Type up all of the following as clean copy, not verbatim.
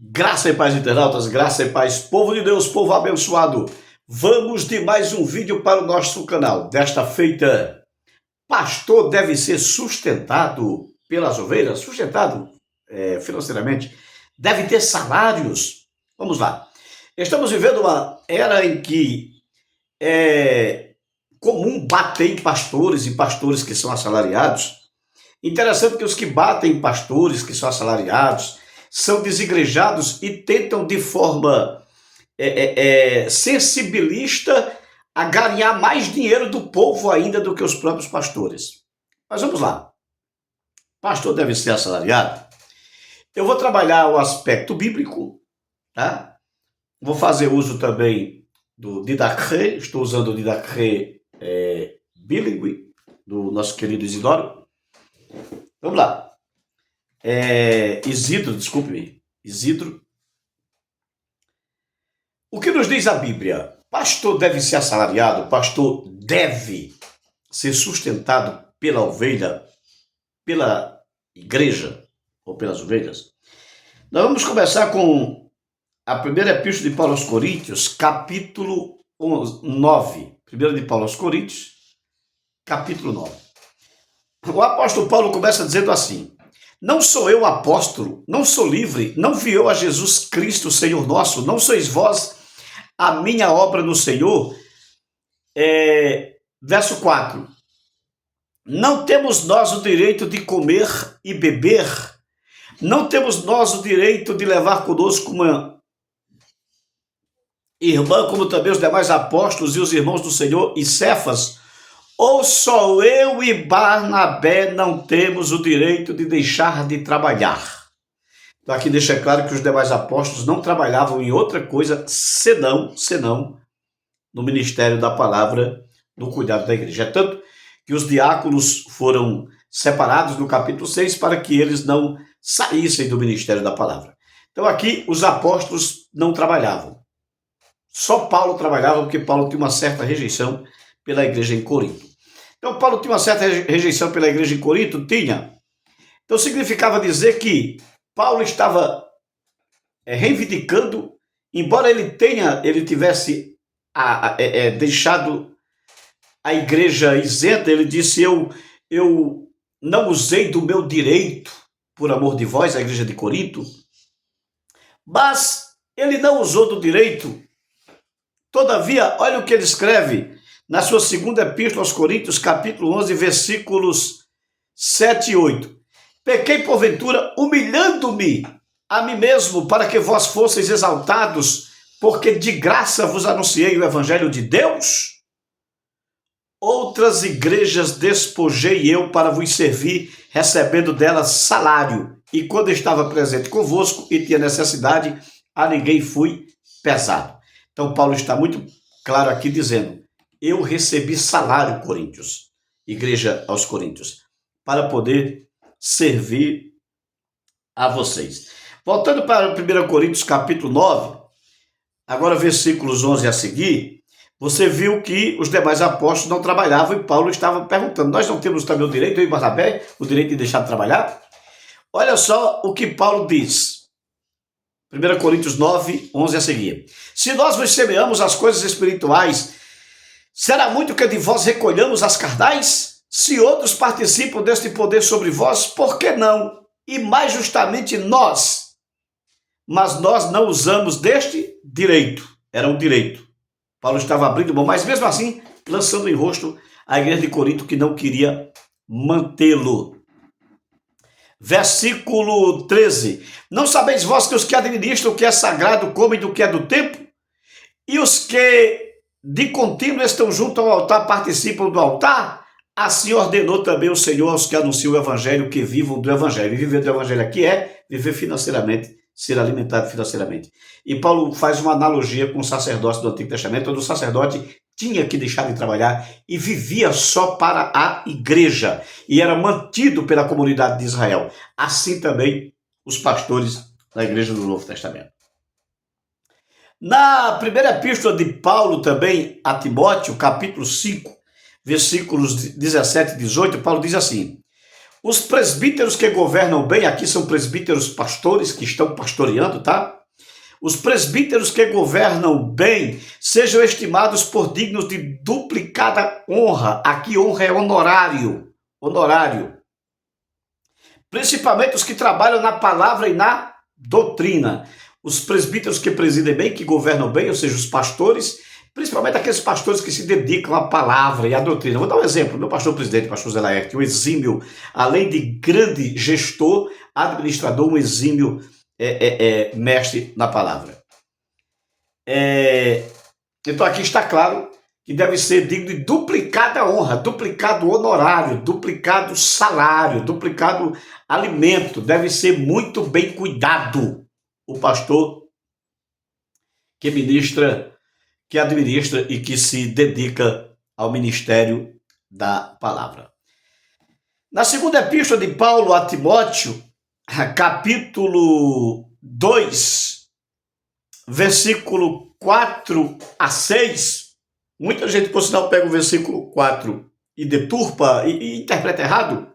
Graça e paz, internautas, graça e paz, povo de Deus, povo abençoado. Vamos de mais um vídeo para o nosso canal. Desta feita, pastor deve ser sustentado pelas ovelhas, sustentado financeiramente, deve ter salários. Vamos lá. Estamos vivendo uma era em que é comum bater em pastores e pastores que são assalariados. Interessante que os que batem em pastores que são assalariados são desigrejados e tentam de forma sensibilista ganhar mais dinheiro do povo ainda do que os próprios pastores. Mas vamos lá. Pastor deve ser assalariado? Eu vou trabalhar o aspecto bíblico, tá? Vou fazer uso também do Didaquê, estou usando o Didaquê bilíngue, do nosso querido Isidoro. Vamos lá. Isidro, desculpe-me, Isidro. O que nos diz a Bíblia? Pastor deve ser assalariado, pastor deve ser sustentado pela ovelha, pela igreja ou pelas ovelhas. Nós vamos começar com a primeira epístola de Paulo aos Coríntios, capítulo 9. Primeira de Paulo aos Coríntios, capítulo 9. O apóstolo Paulo começa dizendo assim: não sou eu apóstolo, não sou livre, não vi eu a Jesus Cristo, Senhor nosso, não sois vós a minha obra no Senhor? Verso 4. Não temos nós o direito de comer e beber? Não temos nós o direito de levar conosco uma irmã, como também os demais apóstolos e os irmãos do Senhor e Cefas? Ou só eu e Barnabé não temos o direito de deixar de trabalhar? Então aqui deixa claro que os demais apóstolos não trabalhavam em outra coisa senão no ministério da palavra, no cuidado da igreja. É tanto que os diáconos foram separados no capítulo 6 para que eles não saíssem do ministério da palavra. Então aqui os apóstolos não trabalhavam. Só Paulo trabalhava, porque Paulo tinha uma certa rejeição pela igreja em Corinto. Então Paulo tinha uma certa rejeição pela igreja em Corinto? Tinha. Então significava dizer que Paulo estava reivindicando, embora ele tivesse deixado a igreja isenta, ele disse: eu não usei do meu direito por amor de vós, a igreja de Corinto, mas ele não usou do direito. Todavia, olha o que ele escreve na sua segunda epístola aos Coríntios, capítulo 11, versículos 7 e 8. Pequei porventura, humilhando-me a mim mesmo, para que vós fosseis exaltados, porque de graça vos anunciei o evangelho de Deus? Outras igrejas despojei eu para vos servir, recebendo delas salário, e quando estava presente convosco e tinha necessidade, a ninguém fui pesado. Então Paulo está muito claro aqui dizendo: eu recebi salário, Coríntios, igreja aos Coríntios, para poder servir a vocês. Voltando para 1 Coríntios capítulo 9, agora versículos 11 a seguir, você viu que os demais apóstolos não trabalhavam e Paulo estava perguntando: nós não temos também o direito, eu e Barnabé, o direito de deixar de trabalhar? Olha só o que Paulo diz. 1 Coríntios 9, 11 a seguir. Se nós vos semeamos as coisas espirituais, será muito que de vós recolhamos as carnais? Se outros participam deste poder sobre vós, por que não? E mais justamente nós. Mas nós não usamos deste direito. Era um direito. Paulo estava abrindo mão, mas mesmo assim, lançando em rosto a igreja de Corinto, que não queria mantê-lo. Versículo 13. Não sabeis vós que os que administram o que é sagrado comem do que é do templo? E os que de contínuo estão junto ao altar participam do altar? Assim ordenou também o Senhor aos que anunciam o evangelho que vivam do evangelho. E viver do evangelho aqui é viver financeiramente, ser alimentado financeiramente. E Paulo faz uma analogia com o sacerdócio do Antigo Testamento, onde o sacerdote tinha que deixar de trabalhar e vivia só para a igreja e era mantido pela comunidade de Israel. Assim também os pastores da igreja do Novo Testamento. Na primeira epístola de Paulo também a Timóteo, capítulo 5, versículos 17 e 18, Paulo diz assim: Os presbíteros que governam bem, aqui são presbíteros pastores que estão pastoreando, tá? Os presbíteros que governam bem sejam estimados por dignos de duplicada honra. Aqui honra é honorário. Honorário. Principalmente os que trabalham na palavra e na doutrina. Os presbíteros que presidem bem, que governam bem, ou seja, os pastores, principalmente aqueles pastores que se dedicam à palavra e à doutrina. Vou dar um exemplo. Meu pastor presidente, pastor Zé Laerte, um exímio, além de grande gestor, administrador, um exímio mestre na palavra. Então aqui está claro que deve ser digno de duplicada honra, duplicado honorário, duplicado salário, duplicado alimento. Deve ser muito bem cuidado o pastor que ministra, que administra e que se dedica ao ministério da palavra. Na segunda epístola de Paulo a Timóteo, capítulo 2, versículo 4 a 6, muita gente, por sinal, pega o versículo 4 e deturpa e interpreta errado.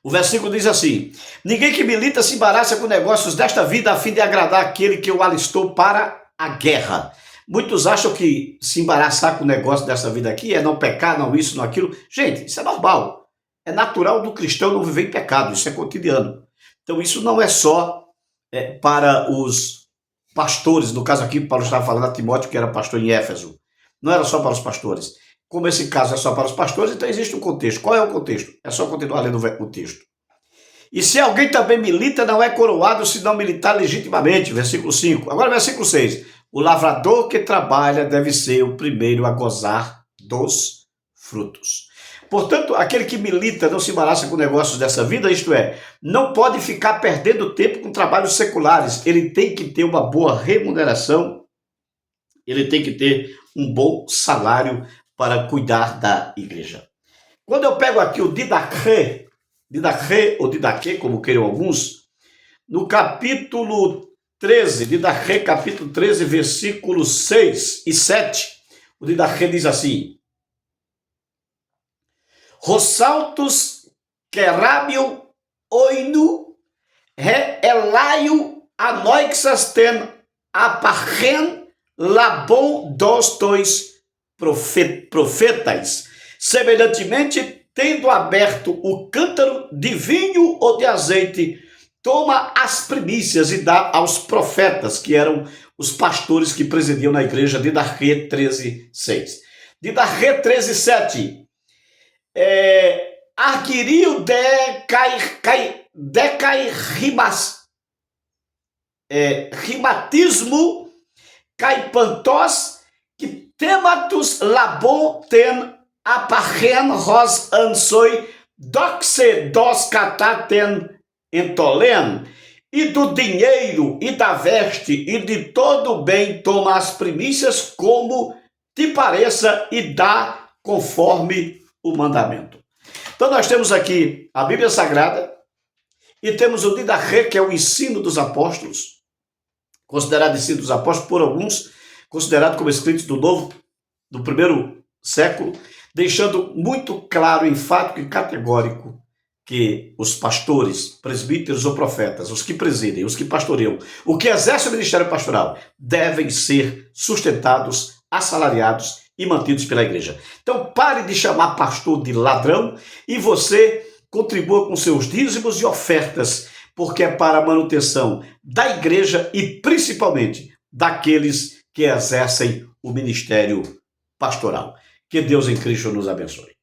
O versículo diz assim: ninguém que milita se embaraça com negócios desta vida a fim de agradar aquele que o alistou para a guerra. Muitos acham que se embaraçar com o negócio dessa vida aqui é não pecar, não isso, não aquilo. Gente, isso é normal. É natural do cristão não viver em pecado, isso é cotidiano. Então isso não é só para os pastores, no caso aqui Paulo estava falando a Timóteo, que era pastor em Éfeso. Não era só para os pastores. Como esse caso é só para os pastores, então existe um contexto. Qual é o contexto? É só continuar lendo o texto. E se alguém também milita, não é coroado se não militar legitimamente. Versículo 5. Agora versículo 6. O lavrador que trabalha deve ser o primeiro a gozar dos frutos. Portanto, aquele que milita não se embaraça com negócios dessa vida, isto é, não pode ficar perdendo tempo com trabalhos seculares. Ele tem que ter uma boa remuneração, ele tem que ter um bom salário para cuidar da igreja. Quando eu pego aqui o didaquê ou didaquê, como queiram alguns, no capítulo 13, didaquê, capítulo 13, versículos 6 e 7, o didaquê diz assim: Rossaltos querábio oinu elaio anoixas ten aparren labon dos dois profetas. Semelhantemente, tendo aberto o cântaro de vinho ou de azeite, toma as primícias e dá aos profetas, que eram os pastores que presidiam na igreja, de Didaquê 13:6. Didaquê 13:7. Arquiriu rimatismo caipantos que tematus labon ten aparren ros ansoi doxe dos cataten entolen, e do dinheiro e da veste e de todo o bem toma as primícias como te pareça e dá conforme o mandamento. Então nós temos aqui a Bíblia Sagrada e temos o Didaquê, que é o ensino dos apóstolos, considerado ensino dos apóstolos por alguns, considerado como escritos do primeiro século, deixando muito claro, enfático e categórico que os pastores, presbíteros ou profetas, os que presidem, os que pastoreiam, o que exerce o ministério pastoral, devem ser sustentados, assalariados e mantidos pela igreja. Então pare de chamar pastor de ladrão e você contribua com seus dízimos e ofertas, porque é para a manutenção da igreja e principalmente daqueles que exercem o ministério pastoral. Que Deus em Cristo nos abençoe.